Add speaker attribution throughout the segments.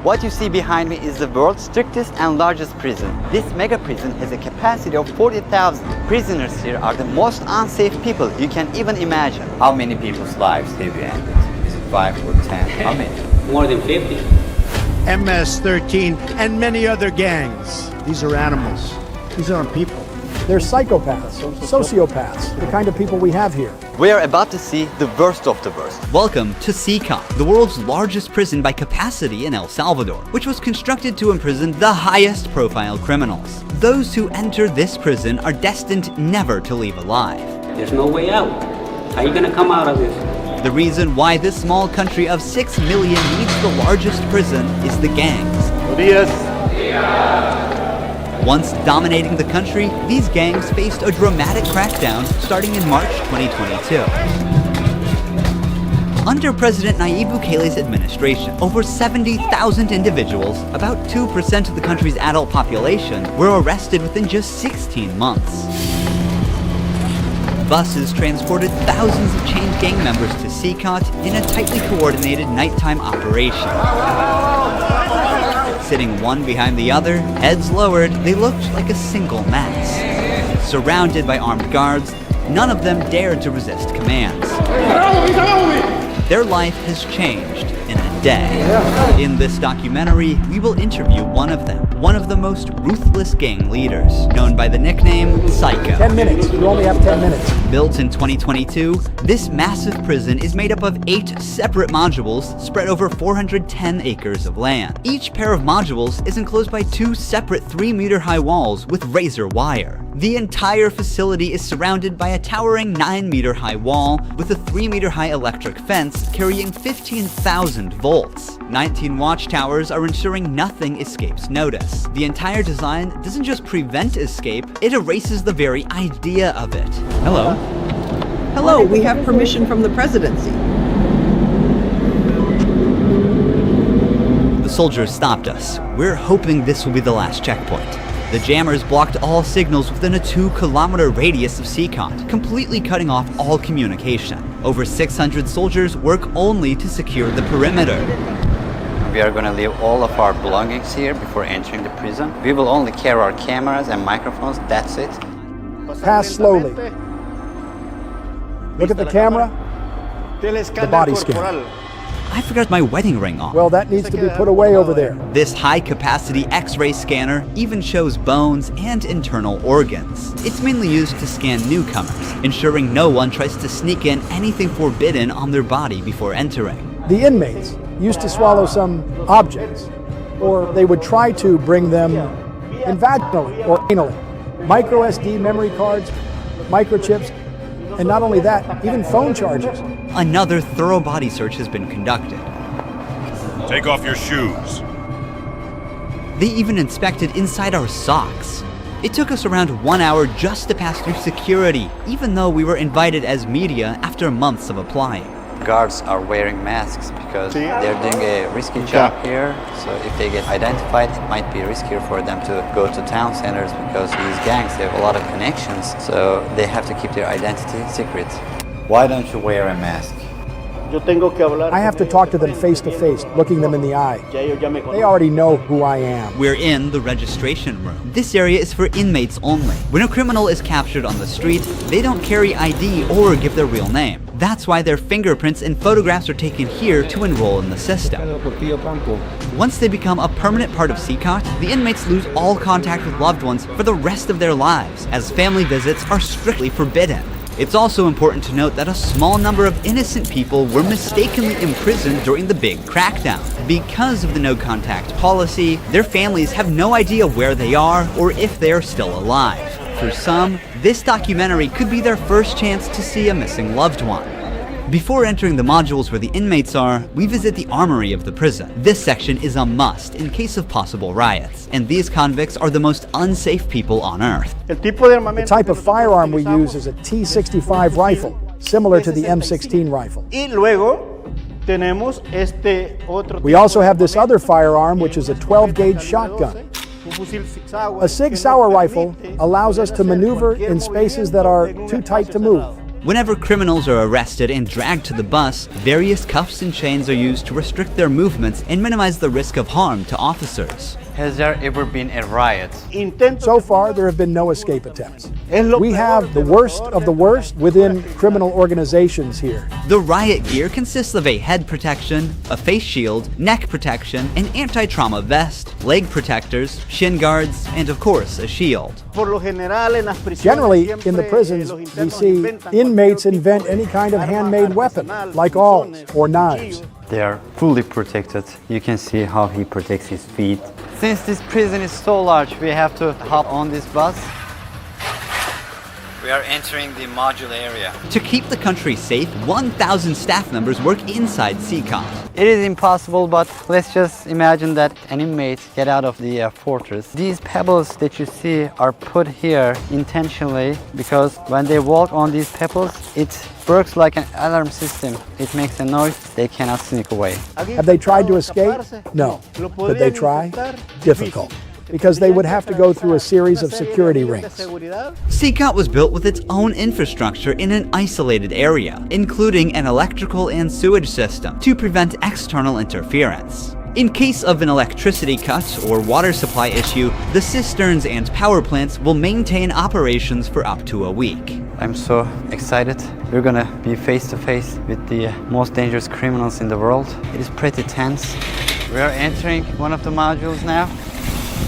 Speaker 1: What you see behind me is the world's strictest and largest prison. This mega prison has a capacity of 40,000. Prisoners here are the most unsafe people you can even imagine. How many people's lives have you ended? Is it 5 or 10? How many?
Speaker 2: More than 50.
Speaker 3: MS-13 and many other gangs. These are animals. These aren't people.
Speaker 4: They're psychopaths, sociopaths, the kind of people we have here.
Speaker 1: We are about to see the worst of the worst.
Speaker 5: Welcome to Cecot, the world's largest prison by capacity in El Salvador, which was constructed to imprison the highest profile criminals. Those who enter this prison are destined never to leave alive.
Speaker 2: There's no way out. How are you gonna come out of this?
Speaker 5: The reason why this small country of 6 million needs the largest prison is the gangs. Once dominating the country, these gangs faced a dramatic crackdown starting in March 2022. Under President Nayib Bukele's administration, over 70,000 individuals, about 2% of the country's adult population, were arrested within just 16 months. Buses transported thousands of chained gang members to Cecot in a tightly coordinated nighttime operation. Sitting one behind the other, heads lowered, they looked like a single mass. Surrounded by armed guards, none of them dared to resist commands. Their life has changed in a day. In this documentary, we will interview one of them, one of the most ruthless gang leaders, known by the nickname Cecot.
Speaker 4: 10 minutes. You only have 10 minutes.
Speaker 5: Built in 2022, this massive prison is made up of 8 separate modules spread over 410 acres of land. Each pair of modules is enclosed by 2 separate 3-meter-high walls with razor wire. The entire facility is surrounded by a towering 9-meter-high wall with a 3-meter-high electric fence carrying 15,000 volts. 19 watchtowers are ensuring nothing escapes notice. The entire design doesn't just prevent escape, it erases the very idea of it. Hello.
Speaker 6: Hello, we have permission from the presidency.
Speaker 5: The soldiers stopped us. We're hoping this will be the last checkpoint. The jammers blocked all signals within a 2-kilometer radius of Cecot, completely cutting off all communication. Over 600 soldiers work only to secure the perimeter.
Speaker 1: We are going to leave all of our belongings here before entering the prison. We will only carry our cameras and microphones, that's it.
Speaker 4: Pass slowly. Look at the camera. The body scan.
Speaker 5: I forgot my wedding ring on.
Speaker 4: Well, that needs to be put away over there.
Speaker 5: This high-capacity X-ray scanner even shows bones and internal organs. It's mainly used to scan newcomers, ensuring no one tries to sneak in anything forbidden on their body before entering.
Speaker 4: The inmates used to swallow some objects, or they would try to bring them in vaginally or anally. Micro SD memory cards, microchips, and not only that, even phone chargers.
Speaker 5: Another thorough body search has been conducted.
Speaker 7: Take off your shoes.
Speaker 5: They even inspected inside our socks. It took us around 1 hour just to pass through security, even though we were invited as media after months of applying.
Speaker 1: Guards are wearing masks because they're doing a risky job here. So if they get identified, it might be riskier for them to go to town centers because these gangs have a lot of connections. So they have to keep their identity secret. Why don't you wear a mask?
Speaker 4: I have to talk to them face to face, looking them in the eye. They already know who I am.
Speaker 5: We're in the registration room. This area is for inmates only. When a criminal is captured on the street, they don't carry ID or give their real name. That's why their fingerprints and photographs are taken here to enroll in the system. Once they become a permanent part of Cecot, the inmates lose all contact with loved ones for the rest of their lives, as family visits are strictly forbidden. It's also important to note that a small number of innocent people were mistakenly imprisoned during the big crackdown. Because of the no-contact policy, their families have no idea where they are or if they are still alive. For some, this documentary could be their first chance to see a missing loved one. Before entering the modules where the inmates are, we visit the armory of the prison. This section is a must in case of possible riots, and these convicts are the most unsafe people on earth.
Speaker 4: The type of firearm we use is a T65 rifle, similar to the M16 rifle. We also have this other firearm, which is a 12-gauge shotgun. A Sig Sauer rifle allows us to maneuver in spaces that are too tight to move.
Speaker 5: Whenever criminals are arrested and dragged to the bus, various cuffs and chains are used to restrict their movements and minimize the risk of harm to officers.
Speaker 1: Has there ever been a riot?
Speaker 4: So far, there have been no escape attempts. We have the worst of the worst within criminal organizations here.
Speaker 5: The riot gear consists of a head protection, a face shield, neck protection, an anti-trauma vest, leg protectors, shin guards, and of course, a shield.
Speaker 4: Generally, in the prisons, we see inmates invent any kind of handmade weapon, like awls or knives.
Speaker 1: They are fully protected. You can see how he protects his feet. Since this prison is so large, we have to hop on this bus. We are entering the module area.
Speaker 5: To keep the country safe, 1,000 staff members work inside Cecot.
Speaker 1: It is impossible, but let's just imagine that an inmate get out of the fortress. These pebbles that you see are put here intentionally because when they walk on these pebbles, it works like an alarm system. It makes a noise, they cannot sneak away.
Speaker 4: Have they tried to escape? No. Could they try? Difficult, because they would have to go through a series of security rings.
Speaker 5: Cecot was built with its own infrastructure in an isolated area, including an electrical and sewage system to prevent external interference. In case of an electricity cut or water supply issue, the cisterns and power plants will maintain operations for up to a week.
Speaker 1: I'm so excited. We're gonna be face to face with the most dangerous criminals in the world. It is pretty tense. We are entering one of the modules now.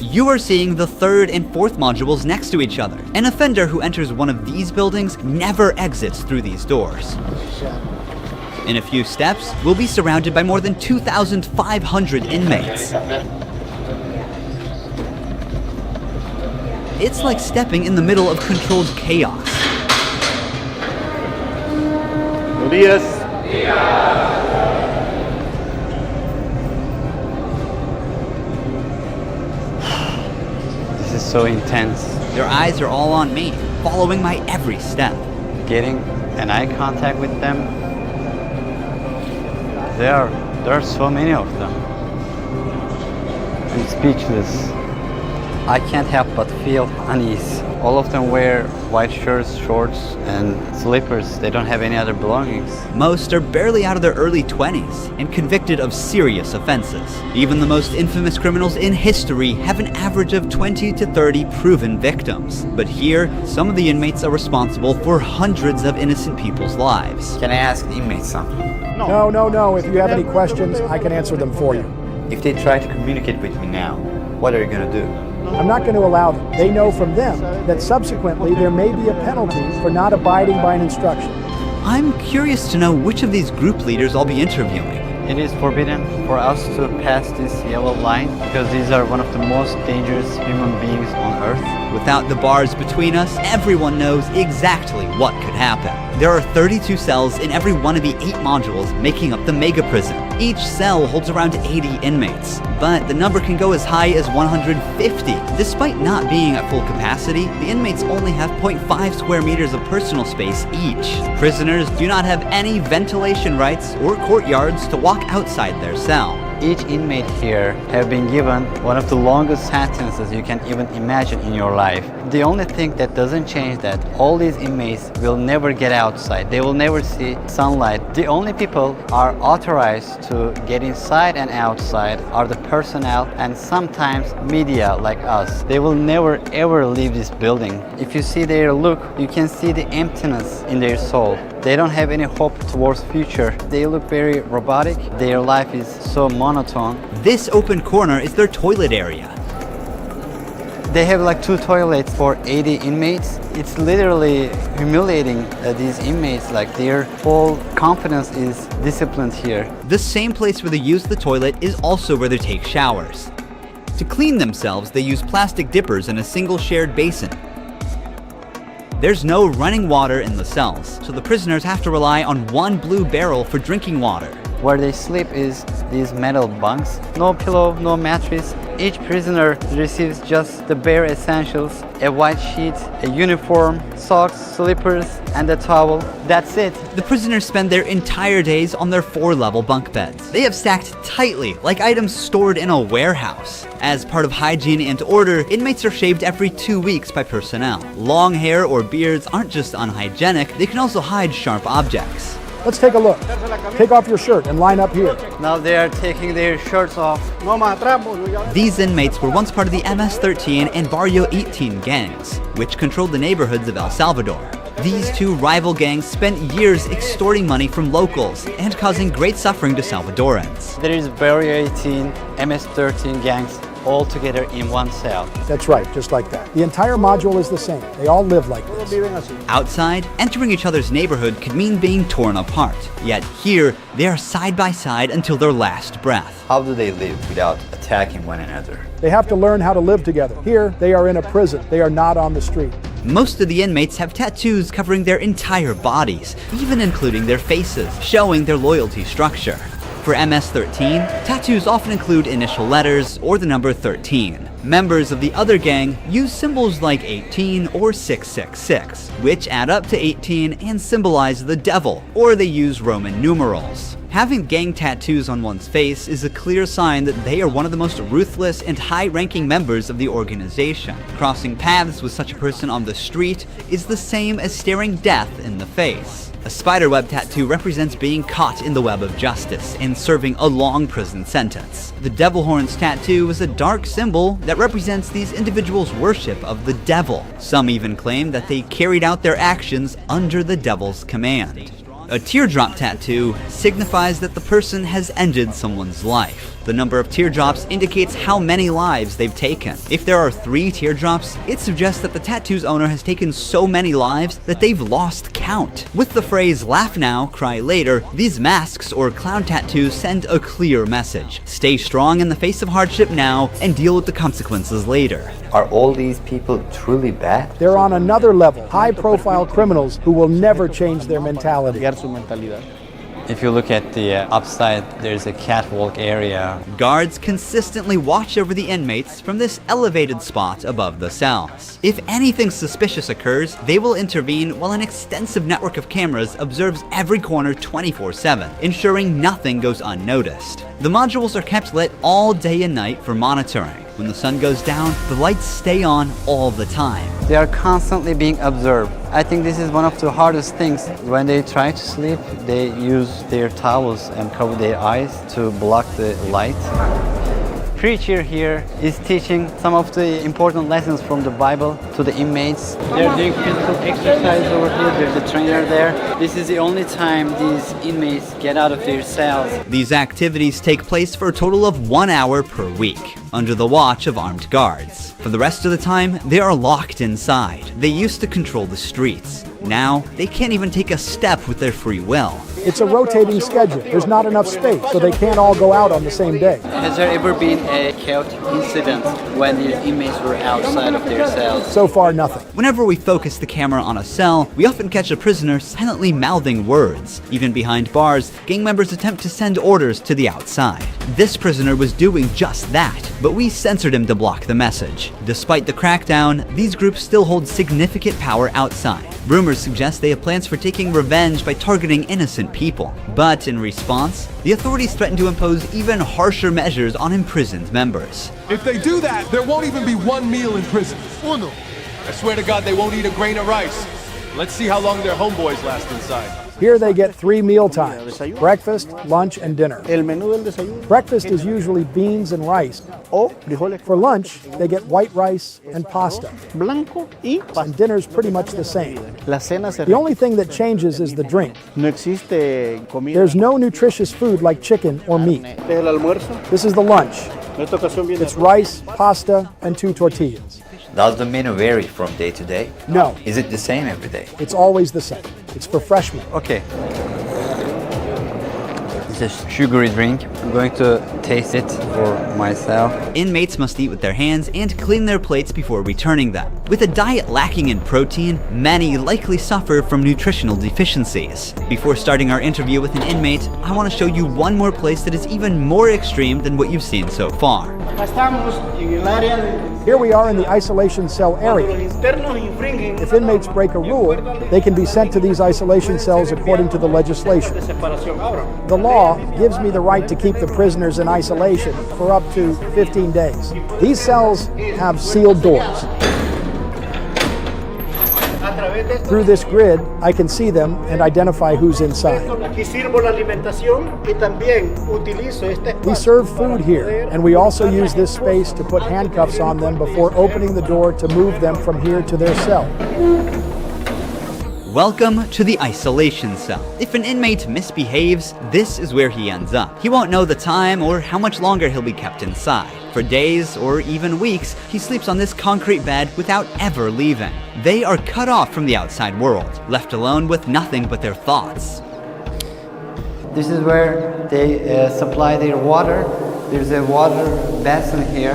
Speaker 5: You are seeing the third and fourth modules next to each other. An offender who enters one of these buildings never exits through these doors. In a few steps, we'll be surrounded by more than 2,500 inmates. It's like stepping in the middle of controlled chaos.
Speaker 1: This is so intense.
Speaker 5: Their eyes are all on me, following my every step.
Speaker 1: Getting an eye contact with them. There are so many of them. I'm speechless. I can't help but feel unease. All of them wear white shirts, shorts, and slippers. They don't have any other belongings.
Speaker 5: Most are barely out of their early 20s and convicted of serious offenses. Even the most infamous criminals in history have an average of 20 to 30 proven victims. But here, some of the inmates are responsible for hundreds of innocent people's lives.
Speaker 1: Can I ask the inmates something?
Speaker 4: No. If you have any questions, I can answer them for you.
Speaker 1: If they try to communicate with me now, what are you gonna do?
Speaker 4: I'm not going to allow them. They know from them that subsequently there may be a penalty for not abiding by an instruction.
Speaker 5: I'm curious to know which of these group leaders I'll be interviewing.
Speaker 1: It is forbidden for us to pass this yellow line because these are one of the most dangerous human beings on earth.
Speaker 5: Without the bars between us, everyone knows exactly what could happen. There are 32 cells in every one of the 8 modules making up the mega prison. Each cell holds around 80 inmates, but the number can go as high as 150. Despite not being at full capacity, the inmates only have 0.5 square meters of personal space each. Prisoners do not have any ventilation rights or courtyards to walk outside their cell.
Speaker 1: Each inmate here have been given one of the longest sentences you can even imagine in your life. The only thing that doesn't change that all these inmates will never get outside. They will never see sunlight. The only people are authorized to get inside and outside are the personnel and sometimes media like us. They will never ever leave this building. If you see their look, you can see the emptiness in their soul. They don't have any hope towards future. They look very robotic. Their life is so monotone.
Speaker 5: This open corner is their toilet area.
Speaker 1: They have like 2 toilets for 80 inmates. It's literally humiliating these inmates. Like their whole confidence is disciplined here.
Speaker 5: The same place where they use the toilet is also where they take showers. To clean themselves, they use plastic dippers in a single shared basin. There's no running water in the cells, so the prisoners have to rely on one blue barrel for drinking water.
Speaker 1: Where they sleep is these metal bunks. No pillow, no mattress. Each prisoner receives just the bare essentials: a white sheet, a uniform, socks, slippers, and a towel. That's it.
Speaker 5: The prisoners spend their entire days on their 4-level bunk beds. They have stacked tightly, like items stored in a warehouse. As part of hygiene and order, inmates are shaved every 2 weeks by personnel. Long hair or beards aren't just unhygienic, they can also hide sharp objects.
Speaker 4: Let's take a look. Take off your shirt and line up here.
Speaker 1: Now they are taking their shirts off.
Speaker 5: These inmates were once part of the MS-13 and Barrio 18 gangs, which controlled the neighborhoods of El Salvador. These two rival gangs spent years extorting money from locals and causing great suffering to Salvadorans.
Speaker 1: There is Barrio 18, MS-13 gangs all together in one cell.
Speaker 4: That's right, just like that. The entire module is the same. They all live like this.
Speaker 5: Outside, entering each other's neighborhood could mean being torn apart. Yet here, they are side by side until their last breath.
Speaker 1: How do they live without attacking one another?
Speaker 4: They have to learn how to live together. Here, they are in a prison. They are not on the street.
Speaker 5: Most of the inmates have tattoos covering their entire bodies, even including their faces, showing their loyalty structure. For MS-13, tattoos often include initial letters or the number 13. Members of the other gang use symbols like 18 or 666, which add up to 18 and symbolize the devil, or they use Roman numerals. Having gang tattoos on one's face is a clear sign that they are one of the most ruthless and high-ranking members of the organization. Crossing paths with such a person on the street is the same as staring death in the face. A spiderweb tattoo represents being caught in the web of justice and serving a long prison sentence. The devil horns tattoo is a dark symbol that represents these individuals' worship of the devil. Some even claim that they carried out their actions under the devil's command. A teardrop tattoo signifies that the person has ended someone's life. The number of teardrops indicates how many lives they've taken. If there are 3 teardrops, it suggests that the tattoo's owner has taken so many lives that they've lost count. With the phrase "laugh now, cry later," these masks or clown tattoos send a clear message. Stay strong in the face of hardship now and deal with the consequences later.
Speaker 1: Are all these people truly bad?
Speaker 4: They're on another level, high-profile criminals who will never change their mentality.
Speaker 1: If you look at the upside, there's a catwalk area.
Speaker 5: Guards consistently watch over the inmates from this elevated spot above the cells. If anything suspicious occurs, they will intervene while an extensive network of cameras observes every corner 24/7, ensuring nothing goes unnoticed. The modules are kept lit all day and night for monitoring. When the sun goes down, the lights stay on all the time.
Speaker 1: They are constantly being observed. I think this is one of the hardest things. When they try to sleep, they use their towels and cover their eyes to block the light. Preacher here is teaching some of the important lessons from the Bible to the inmates. They're doing physical exercise over here. There's a trainer there. This is the only time these inmates get out of their cells.
Speaker 5: These activities take place for a total of 1 hour per week, under the watch of armed guards. For the rest of the time, they are locked inside. They used to control the streets. Now, they can't even take a step with their free will.
Speaker 4: It's a rotating schedule. There's not enough space, so they can't all go out on the same day.
Speaker 1: Has there ever been a chaotic incident when these inmates were outside of their cells?
Speaker 4: So far, nothing.
Speaker 5: Whenever we focus the camera on a cell, we often catch a prisoner silently mouthing words. Even behind bars, gang members attempt to send orders to the outside. This prisoner was doing just that, but we censored him to block the message. Despite the crackdown, these groups still hold significant power outside. Rumors suggest they have plans for taking revenge by targeting innocent people. But in response, the authorities threaten to impose even harsher measures on imprisoned members.
Speaker 8: If they do that, there won't even be one meal in prison. I swear to God, they won't eat a grain of rice. Let's see how long their homeboys last inside.
Speaker 4: Here they get 3 meal times: breakfast, lunch, and dinner. Breakfast is usually beans and rice. For lunch, they get white rice and pasta. And dinner's pretty much the same. The only thing that changes is the drink. There's no nutritious food like chicken or meat. This is the lunch. It's rice, pasta, and 2 tortillas.
Speaker 1: Does the menu vary from day to day?
Speaker 4: No,
Speaker 1: Is it the same every day?
Speaker 4: it's always the same. It's for freshmen.
Speaker 1: Okay. It's a sugary drink. I'm going to taste it for myself.
Speaker 5: Inmates must eat with their hands and clean their plates before returning them. With a diet lacking in protein, many likely suffer from nutritional deficiencies. Before starting our interview with an inmate, I want to show you one more place that is even more extreme than what you've seen so far.
Speaker 4: Here we are in the isolation cell area. If inmates break a rule, they can be sent to these isolation cells according to the legislation. The law gives me the right to keep the prisoners in isolation for up to 15 days. These cells have sealed doors. Through this grid, I can see them and identify who's inside. We serve food here, and we also use this space to put handcuffs on them before opening the door to move them from here to their cell.
Speaker 5: Welcome to the isolation cell. If an inmate misbehaves, this is where he ends up. He won't know the time or how much longer he'll be kept inside. For days or even weeks, he sleeps on this concrete bed without ever leaving. They are cut off from the outside world, left alone with nothing but their thoughts.
Speaker 1: This is where they supply their water. There's a water basin here.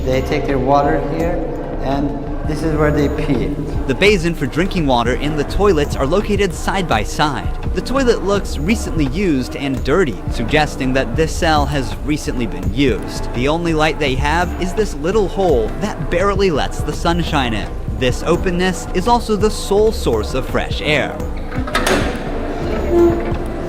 Speaker 1: They take their water here, and this is where they pee.
Speaker 5: The basin for drinking water and the toilets are located side by side. The toilet looks recently used and dirty, suggesting that this cell has recently been used. The only light they have is this little hole that barely lets the sunshine in. This openness is also the sole source of fresh air.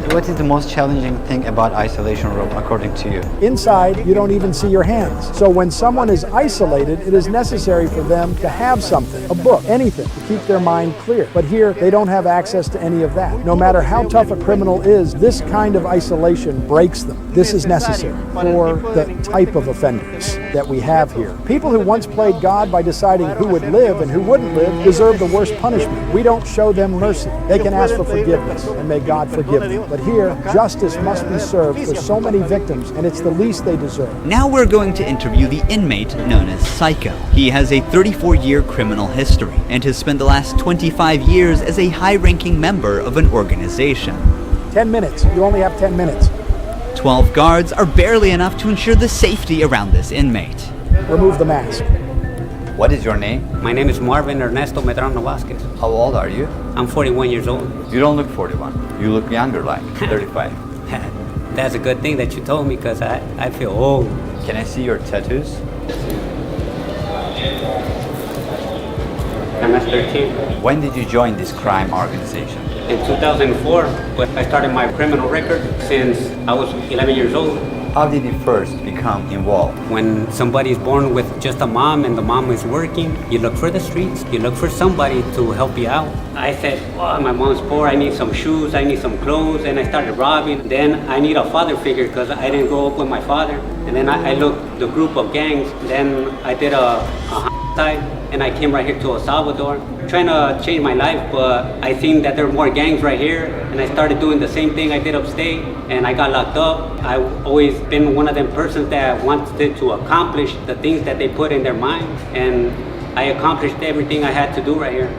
Speaker 1: What is the most challenging thing about isolation room according to you?
Speaker 4: Inside, you don't even see your hands. So when someone is isolated, it is necessary for them to have something, a book, anything, to keep their mind clear. But here, they don't have access to any of that. No matter how tough a criminal is, this kind of isolation breaks them. This is necessary for the type of offenders that we have here. People who once played God by deciding who would live and who wouldn't live deserve the worst punishment. We don't show them mercy. They can ask for forgiveness, and may God forgive them. But here, justice must be served for so many victims, and it's the least they deserve.
Speaker 5: Now we're going to interview the inmate known as Cecot. He has a 34-year criminal history and has spent the last 25 years as a high-ranking member of an organization.
Speaker 4: 10 minutes. You only have 10 minutes.
Speaker 5: 12 guards are barely enough to ensure the safety around this inmate.
Speaker 4: Remove the mask.
Speaker 1: What is your name?
Speaker 2: My name is Marvin Ernesto Medrano Vasquez.
Speaker 1: How old are you?
Speaker 2: I'm 41 years old.
Speaker 1: You don't look 41. You look younger, like 35.
Speaker 2: That's a good thing that you told me, because I feel old.
Speaker 1: Can I see your tattoos?
Speaker 2: MS-13.
Speaker 1: When did you join this crime organization?
Speaker 2: In 2004, but I started my criminal record since I was 11 years old.
Speaker 1: How did you first become involved?
Speaker 2: When somebody is born with just a mom and the mom is working, you look for the streets, you look for somebody to help you out. I said, well, my mom's poor, I need some shoes, I need some clothes, and I started robbing. Then I need a father figure because I didn't grow up with my father. And then I looked the group of gangs, then I did a homicide, and I came right here to El Salvador, trying to change my life, but I seen that there were more gangs right here, and I started doing the same thing I did upstate, and I got locked up. I've always been one of them persons that wanted to accomplish the things that they put in their mind, and I accomplished everything I had to do right here.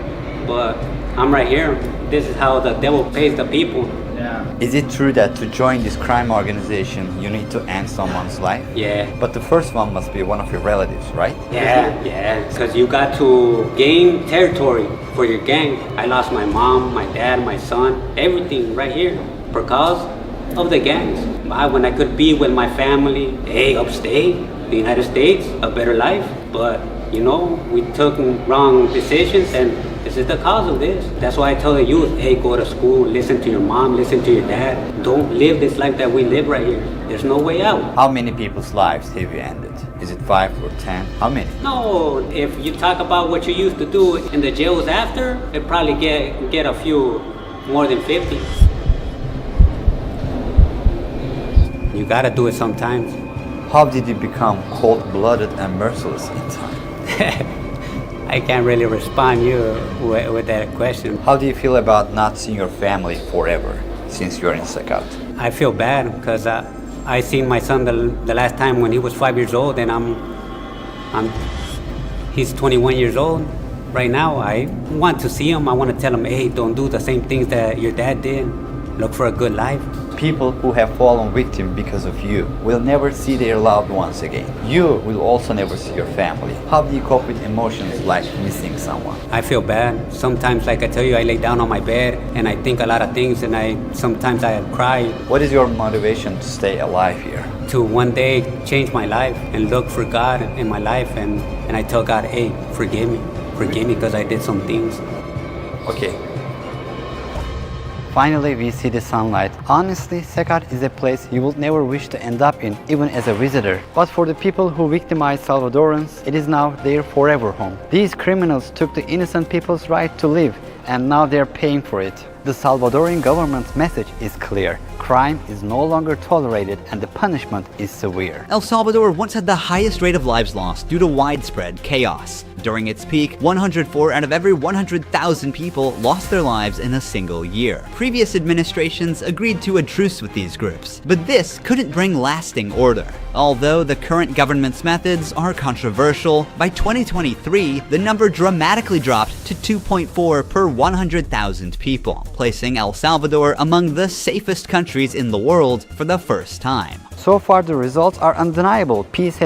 Speaker 2: But I'm right here. This is how the devil pays the people.
Speaker 1: Is it true that to join this crime organization, you need to end someone's life?
Speaker 2: Yeah.
Speaker 1: But the first one must be one of your relatives, right?
Speaker 2: Yeah, because you got to gain territory for your gang. I lost my mom, my dad, my son, everything right here because of the gangs. When I could be with my family, hey, upstate, the United States, a better life. But, you know, we took wrong decisions, and this is the cause of this. That's why I tell the youth, hey, go to school, listen to your mom, listen to your dad. Don't live this life that we live right here. There's no way out.
Speaker 1: How many people's lives have you ended? Is it 5 or 10? How many?
Speaker 2: No, if you talk about what you used to do in the jails after, it probably get a few more than 50. You gotta do it sometimes.
Speaker 1: How did you become cold-blooded and merciless in time?
Speaker 2: I can't really respond you with that question.
Speaker 1: How do you feel about not seeing your family forever since you're in Cecot?
Speaker 2: I feel bad because I seen my son the last time when he was 5 years old, and he's 21 years old right now. I want to see him. I want to tell him, hey, don't do the same things that your dad did. Look for a good life.
Speaker 1: people who have fallen victim because of you will never see their loved ones again. You will also never see your family. How do you cope with emotions like missing someone?
Speaker 2: I feel bad. Sometimes, like I tell you, I lay down on my bed and I think a lot of things, and sometimes I cry.
Speaker 1: What is your motivation to stay alive here?
Speaker 2: To one day change my life and look for God in my life, and I tell God, hey, forgive me because I did some things.
Speaker 1: Okay. Finally, we see the sunlight. Honestly, Cecot is a place you would never wish to end up in, even as a visitor. But for the people who victimized Salvadorans, it is now their forever home. These criminals took the innocent people's right to live, and now they're paying for it. The Salvadorian government's message is clear. Crime is no longer tolerated and the punishment is severe.
Speaker 5: El Salvador once had the highest rate of lives lost due to widespread chaos. During its peak, 104 out of every 100,000 people lost their lives in a single year. Previous administrations agreed to a truce with these groups, but this couldn't bring lasting order. Although the current government's methods are controversial, by 2023, the number dramatically dropped to 2.4 per 100,000 people, placing El Salvador among the safest countries in the world for the first time.
Speaker 1: So far, the results are undeniable. Peace has